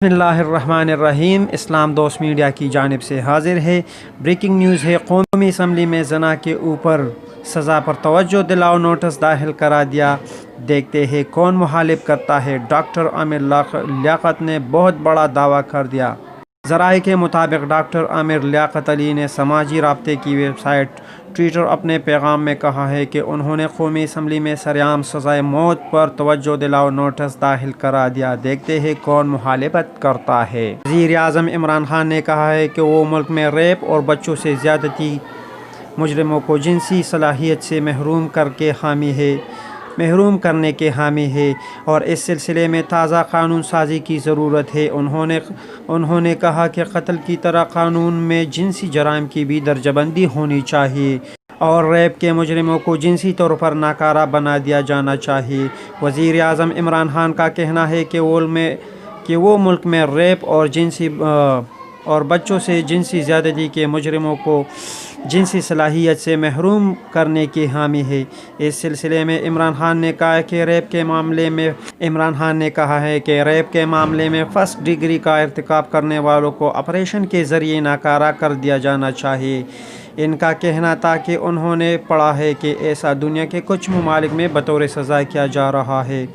बिस्मिल्लाहिर्रहमानिर्रहीम। इस्लाम दोस्त मीडिया की जानिब से हाजिर है। ब्रेकिंग न्यूज़ है। कौमी असम्बली में जना के ऊपर सज़ा पर तवज्जो दिलाओ नोटिस दाखिल करा दिया। देखते हैं कौन मुखालिफ करता है। डॉक्टर आमिर लियाकत ने बहुत बड़ा दावा कर दिया। ज़राए के मुताबिक डॉक्टर आमिर लियाकत अली ने समाजी राब्ते की वेबसाइट ट्विटर अपने पैगाम में कहा है कि उन्होंने कौमी असम्बली में सरेआम सज़ाए मौत पर तवज्जो दिलाओ नोटिस दाखिल करा दिया। देखते हैं कौन मुखालिफत करता है। वज़ीर आज़म इमरान खान ने कहा है कि वो मुल्क में रेप और बच्चों से ज़्यादती मुजरिमों को जिनसी सलाहियत से महरूम करने के हामी है और इस सिलसिले में ताज़ा कानून साजी की ज़रूरत है। उन्होंने कहा कि कत्ल की तरह कानून में जिनसी जराइम की भी दर्जाबंदी होनी चाहिए और रेप के मुजरिमों को जिनसी तौर पर नाकारा बना दिया जाना चाहिए। वज़ीर आज़म इमरान खान का कहना है कि वो मुल्क में रेप और बच्चों से जिनसी ज़्यादती के मुजरिमों को जिनसी सलाहियत से महरूम करने की हामी है। इस सिलसिले में इमरान खान ने कहा कि रेप के मामले में फर्स्ट डिग्री का इर्तिकाब करने वालों को ऑपरेशन के ज़रिए नाकारा कर दिया जाना चाहिए। इनका कहना था कि उन्होंने पढ़ा है कि ऐसा दुनिया के कुछ ममालिक में बतौर सज़ा किया जा रहा है।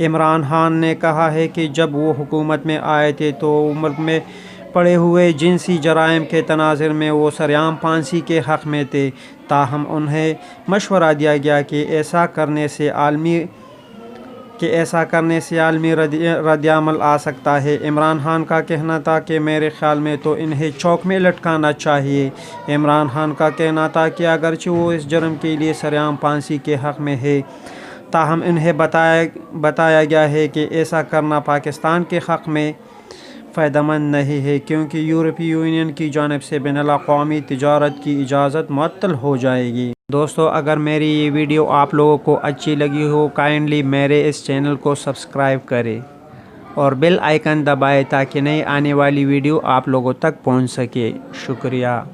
इमरान खान ने कहा है कि जब वो हुकूमत में आए थे तो मुल्क में पड़े हुए जिनसी जराइम के तनाज़ुर में वो सरेआम फांसी के हक़ में थे। ताहम उन्हें मशवरा दिया गया कि ऐसा करने से आलमी रद्द-ए-अमल आ सकता है। इमरान खान का कहना था कि मेरे ख़्याल में तो इन्हें चौक में लटकाना चाहिए। इमरान खान का कहना था कि अगरचे वो इस जुर्म के लिए सरेआम फांसी के हक़ में है, ताहम इन्हें बताया गया है कि ऐसा करना पाकिस्तान के हक़ में फ़ायदेमंद नहीं है, क्योंकि यूरोपीय यूनियन की जानिब से बैनुल-अक़वामी तिजारत की इजाज़त मुअत्तल हो जाएगी। दोस्तों, अगर मेरी ये वीडियो आप लोगों को अच्छी लगी हो, काइंडली मेरे इस चैनल को सब्सक्राइब करें और बेल आइकन दबाएं ताकि नई आने वाली वीडियो आप लोगों तक पहुंच सके। शुक्रिया।